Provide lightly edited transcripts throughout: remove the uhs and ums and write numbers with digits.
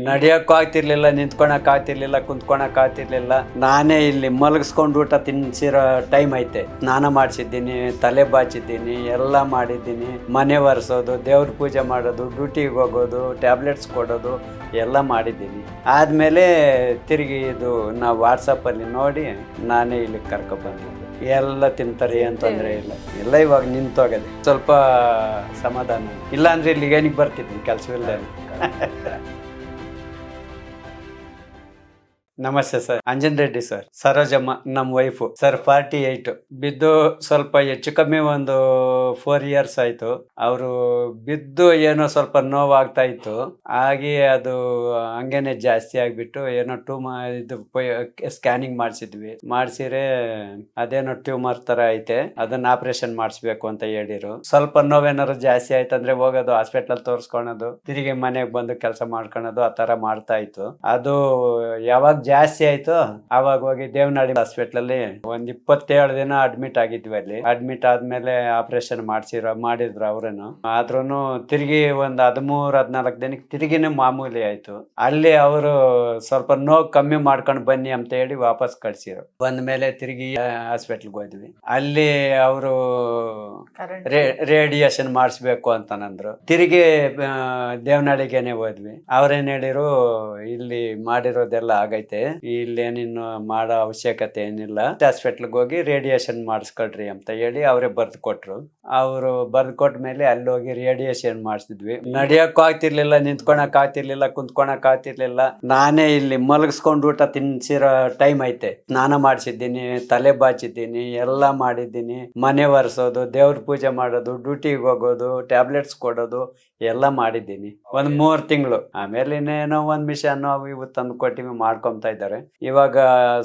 ನಡಿಯಕ್ಕೂ ಆಗ್ತಿರ್ಲಿಲ್ಲ, ನಿಂತ್ಕೊಳಕ್ ಆಗ್ತಿರ್ಲಿಲ್ಲ, ಕುಂತ್ಕೊಳಕ್ ಆಗ್ತಿರ್ಲಿಲ್ಲ. ನಾನೇ ಇಲ್ಲಿ ಮಲಗಿಸ್ಕೊಂಡು ಊಟ ತಿನ್ಸಿರೋ ಟೈಮ್ ಐತೆ. ಸ್ನಾನ ಮಾಡಿಸಿದ್ದೀನಿ, ತಲೆ ಬಾಚಿದ್ದೀನಿ, ಎಲ್ಲ ಮಾಡಿದ್ದೀನಿ. ಮನೆ ಒರೆಸೋದು, ದೇವ್ರ ಪೂಜೆ ಮಾಡೋದು, ಡ್ಯೂಟಿಗೆ ಹೋಗೋದು, ಟ್ಯಾಬ್ಲೆಟ್ಸ್ ಕೊಡೋದು ಎಲ್ಲ ಮಾಡಿದ್ದೀನಿ. ಆದ್ಮೇಲೆ ತಿರುಗಿ ಇದು ನಾವು ವಾಟ್ಸಪ್ಪಲ್ಲಿ ನೋಡಿ ನಾನೇ ಇಲ್ಲಿ ಕರ್ಕೊಬಂದಿದ್ದು. ಎಲ್ಲ ತಿಂತಾರೆ, ಏನ್ ತೊಂದರೆ ಇಲ್ಲ. ಎಲ್ಲ ಇವಾಗ ನಿಂತೋಗದೆ, ಸ್ವಲ್ಪ ಸಮಾಧಾನ. ಇಲ್ಲ ಅಂದ್ರೆ ಇಲ್ಲಿಗೆ ಏನಕ್ಕೆ ಬರ್ತಿದ್ವಿ ಕೆಲಸವಿಲ್ಲದೆ. ನಮಸ್ತೆ ಸರ್, ಅಂಜನ್ ರೆಡ್ಡಿ ಸರ್. ಸರೋಜಮ್ಮ ನಮ್ಮ ವೈಫು ಸರ್. 48 ಬಿದ್ದು ಸ್ವಲ್ಪ ಹೆಚ್ಚು ಕಮ್ಮಿ ಒಂದು 4 years ಆಯ್ತು. ಅವರು ಬಿದ್ದು ಏನೋ ಸ್ವಲ್ಪ ನೋವಾಗ್ತಾ ಇತ್ತು. ಹಾಗೆ ಅದು ಹಂಗೇನೆ ಜಾಸ್ತಿ ಆಗ್ಬಿಟ್ಟು ಏನೋ ಇದು ಸ್ಕ್ಯಾನಿಂಗ್ ಮಾಡಿಸಿದ್ವಿ. ಮಾಡಿಸಿದ್ರೆ ಅದೇನೋ ಟ್ಯೂಮರ್ ತರ ಐತೆ, ಅದನ್ನ ಆಪರೇಷನ್ ಮಾಡಿಸ್ಬೇಕು ಅಂತ ಹೇಳಿರು. ಸ್ವಲ್ಪ ನೋವೇನಾದ್ರು ಜಾಸ್ತಿ ಆಯ್ತಂದ್ರೆ ಹೋಗೋದು ಹಾಸ್ಪಿಟಲ್ ತೋರ್ಸ್ಕೊಳೋದು, ತಿರುಗಿ ಮನೆಗೆ ಬಂದು ಕೆಲಸ ಮಾಡ್ಕೊಳೋದು, ಆ ತರ ಮಾಡ್ತಾ ಇತ್ತು. ಅದು ಯಾವಾಗ ಜಾಸ್ತಿ ಆಯ್ತು ಅವಾಗ ಹೋಗಿ ದೇವನಹಳ್ಳಿ ಹಾಸ್ಪಿಟಲ್ ಅಲ್ಲಿ ಒಂದ್ 27 ದಿನ ಅಡ್ಮಿಟ್ ಆಗಿದ್ವಿ. ಅಲ್ಲಿ ಅಡ್ಮಿಟ್ ಆದ್ಮೇಲೆ ಆಪರೇಷನ್ ಮಾಡಿದ್ರು ಅವ್ರೇನು. ಆದ್ರೂನು ತಿರುಗಿ ಒಂದ್ 13-14 ದಿನಕ್ಕೆ ತಿರುಗಿನೇ ಮಾಮೂಲಿ ಆಯ್ತು. ಅಲ್ಲಿ ಅವರು ಸ್ವಲ್ಪ ನೋವು ಕಮ್ಮಿ ಮಾಡ್ಕೊಂಡು ಬನ್ನಿ ಅಂತ ಹೇಳಿ ವಾಪಸ್ ಕಳ್ಸಿರು. ಬಂದ್ಮೇಲೆ ತಿರುಗಿ ಹಾಸ್ಪಿಟಲ್ಗೆ ಹೋದ್ವಿ. ಅಲ್ಲಿ ಅವರು ರೇಡಿಯೇಷನ್ ಮಾಡಿಸ್ಬೇಕು ಅಂತಂದ್ರು. ತಿರುಗಿ ದೇವನಹಳ್ಳಿಗೆನೆ ಹೋದ್ವಿ. ಅವ್ರೇನ್ ಹೇಳಿರು, ಇಲ್ಲಿ ಮಾಡಿರೋದೆಲ್ಲ ಆಗೈತೆ, ಇಲ್ಲೇನಿನ್ನು ಮಾಡೋ ಅವಶ್ಯಕತೆ ಏನಿಲ್ಲ, ಹಾಸ್ಪಿಟ್ಲ್ಗೆ ಹೋಗಿ ರೇಡಿಯೇಷನ್ ಮಾಡಿಸ್ಕೊಳ್ರಿ ಅಂತ ಹೇಳಿ ಅವರೇ ಬರ್ದು ಕೊಟ್ರು. ಅವರು ಬರ್ದು ಕೊಟ್ಟ ಮೇಲೆ ಅಲ್ಲಿ ಹೋಗಿ ರೇಡಿಯೇಷನ್ ಮಾಡಿಸಿದ್ವಿ. ನಡಿಯಕ್ಕೂ ಆಗ್ತಿರ್ಲಿಲ್ಲ, ನಿಂತ್ಕೊಳಕ್ ಆಗ್ತಿರ್ಲಿಲ್ಲ, ಕುಂತ್ಕೊಳಕ್ ಆಗ್ತಿರ್ಲಿಲ್ಲ. ನಾನೇ ಇಲ್ಲಿ ಮಲಗಿಸ್ಕೊಂಡು ಊಟ ತಿನ್ಸಿರೋ ಟೈಮ್ ಐತೆ. ಸ್ನಾನ ಮಾಡಿಸಿದ್ದೀನಿ, ತಲೆ ಬಾಚಿದ್ದೀನಿ, ಎಲ್ಲ ಮಾಡಿದ್ದೀನಿ. ಮನೆ ಒರೆಸೋದು, ದೇವ್ರ ಪೂಜೆ ಮಾಡೋದು, ಡ್ಯೂಟಿಗೆ ಹೋಗೋದು, ಟ್ಯಾಬ್ಲೆಟ್ಸ್ ಕೊಡೋದು ಎಲ್ಲ ಮಾಡಿದ್ದೀನಿ. ಒಂದ್ 3 ತಿಂಗಳು. ಆಮೇಲೆ ಇನ್ನೇನೋ ಒಂದ್ ಮಿಷನ್ ಅವು ಇವು ತಂದು ಕೊಟ್ಟಿವಿ, ಮಾಡ್ಕೊಂತ ಇದ್ದಾರೆ. ಇವಾಗ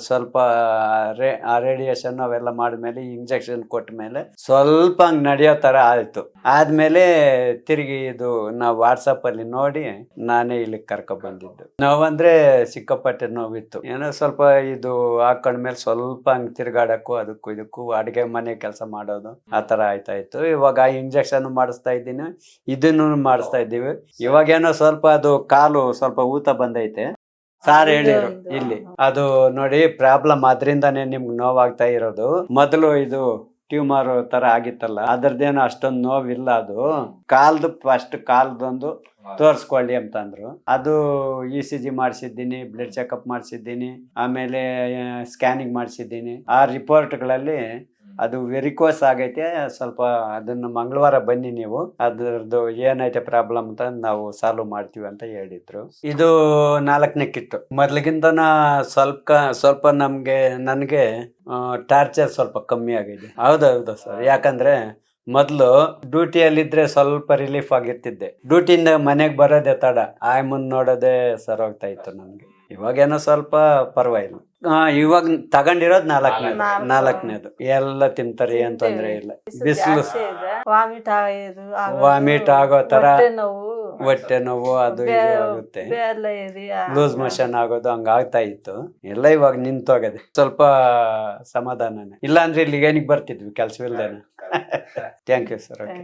ಸ್ವಲ್ಪ ಆ ರೇಡಿಯೇಷನ್ ಅವೆಲ್ಲ ಮಾಡಿದ್ಮೇಲೆ ಇಂಜೆಕ್ಷನ್ ಕೊಟ್ಟ ಮೇಲೆ ಸ್ವಲ್ಪ ಹಂಗ್ ನಡೆಯೋ ತರ ಆಯ್ತು. ಆದ್ಮೇಲೆ ತಿರುಗಿ ಇದು ನಾವು ವಾಟ್ಸಪ್ ಅಲ್ಲಿ ನೋಡಿ ನಾನೇ ಇಲ್ಲಿ ಕರ್ಕೊ ಬಂದಿದ್ದು. ನೋವಂದ್ರೆ ಸಿಕ್ಕಾಪಟ್ಟೆ ನೋವಿತ್ತು. ಏನೋ ಸ್ವಲ್ಪ ಇದು ಹಾಕೊಂಡ್ಮೇಲೆ ಸ್ವಲ್ಪ ಹಂಗ್ ತಿರ್ಗಾಡಕ್ಕೂ ಅದಕ್ಕೂ ಇದಕ್ಕೂ ಅಡಿಗೆ ಮನೆ ಕೆಲಸ ಮಾಡೋದು ಆ ತರ ಆಯ್ತಾ ಇತ್ತು. ಇವಾಗ ಇಂಜೆಕ್ಷನ್ ಮಾಡಿಸ್ತಾ ಇದ್ದೀನಿ, ಇದನ್ನು ಮಾಡಿಸ್ತಾ ಇದ್ದೀವಿ. ಇವಾಗೇನೋ ಸ್ವಲ್ಪ ಅದು ಕಾಲು ಸ್ವಲ್ಪ ಊತ ಬಂದೈತೆ. ಸಾರ್ ಹೇಳಿರು ಇಲ್ಲಿ ಅದು ನೋಡಿ ಪ್ರಾಬ್ಲಮ್, ಅದ್ರಿಂದಾನೇ ನಿಮ್ಗೆ ನೋವಾಗ್ತಾ ಇರೋದು. ಮೊದಲು ಇದು ಟ್ಯೂಮರ್ ತರ ಆಗಿತ್ತಲ್ಲ, ಅದ್ರದ್ದೇನೋ ಅಷ್ಟೊಂದು ನೋವಿಲ್ಲ. ಅದು ಫಸ್ಟ್ ಕಾಲ್ದೊಂದು ತೋರ್ಸ್ಕೊಳ್ಳಿ ಅಂತಂದ್ರು. ಅದು ECG ಮಾಡಿಸಿದ್ದೀನಿ, ಬ್ಲಡ್ ಚೆಕಪ್ ಮಾಡಿಸಿದ್ದೀನಿ, ಆಮೇಲೆ ಸ್ಕ್ಯಾನಿಂಗ್ ಮಾಡಿಸಿದ್ದೀನಿ. ಆ ರಿಪೋರ್ಟ್ಗಳಲ್ಲಿ ಅದು ವೆರಿಕೋಸ್ ಆಗೈತೆ. ಸ್ವಲ್ಪ ಅದನ್ನ ಮಂಗಳವಾರ ಬನ್ನಿ ನೀವು, ಅದ್ರದ್ದು ಏನೈತೆ ಪ್ರಾಬ್ಲಮ್ ಅಂತ ನಾವು ಸಾಲ್ವ್ ಮಾಡ್ತೀವಿ ಅಂತ ಹೇಳಿದ್ರು. ಇದು 4ನೇ ಕಿಟ್ಟು. ಮೊದ್ಲಿಗಿಂತನ ಸ್ವಲ್ಪ ನನ್ಗೆ ಟಾರ್ಚರ್ ಸ್ವಲ್ಪ ಕಮ್ಮಿ ಆಗಿದೆ. ಹೌದೌದು ಸರ್. ಯಾಕಂದ್ರೆ ಮೊದ್ಲು ಡ್ಯೂಟಿಯಲ್ಲಿದ್ರೆ ಸ್ವಲ್ಪ ರಿಲೀಫ್ ಆಗಿರ್ತಿದ್ದೆ. ಡ್ಯೂಟಿಯಿಂದ ಮನೆಗೆ ಬರೋದೇ ತಡ, ಆಯಮ್ಮನ್ ನೋಡೋದೇ ಸರೋಗ್ತಾ ಇತ್ತು ನನ್ಗೆ. ಇವಾಗೇನೋ ಸ್ವಲ್ಪ ಪರವಾಗಿಲ್ಲ. ಇವಾಗ ತಗೊಂಡಿರೋದು 4ನೇದು. ಎಲ್ಲ ತಿಂತಾರೆ, ಏನ್ ತೊಂದ್ರೆ ಇಲ್ಲ. ಬಿಸಿಲು ವಾಮಿಟ್ ಆಗೋ ತರ, ಹೊಟ್ಟೆ ನೋವು ಅದು ಇದು ಆಗುತ್ತೆ, ಲೂಸ್ ಮೋಷನ್ ಆಗೋದು ಹಂಗ ಆಗ್ತಾ ಇತ್ತು. ಎಲ್ಲ ಇವಾಗ ನಿಂತೋಗದೆ, ಸ್ವಲ್ಪ ಸಮಾಧಾನನೇ. ಇಲ್ಲ ಅಂದ್ರೆ ಇಲ್ಲಿಗೆ ಏನಕ್ಕೆ ಬರ್ತಿದ್ವಿ ಕೆಲಸವಿಲ್ದೇನೆ. Thank you sir. ಓಕೆ.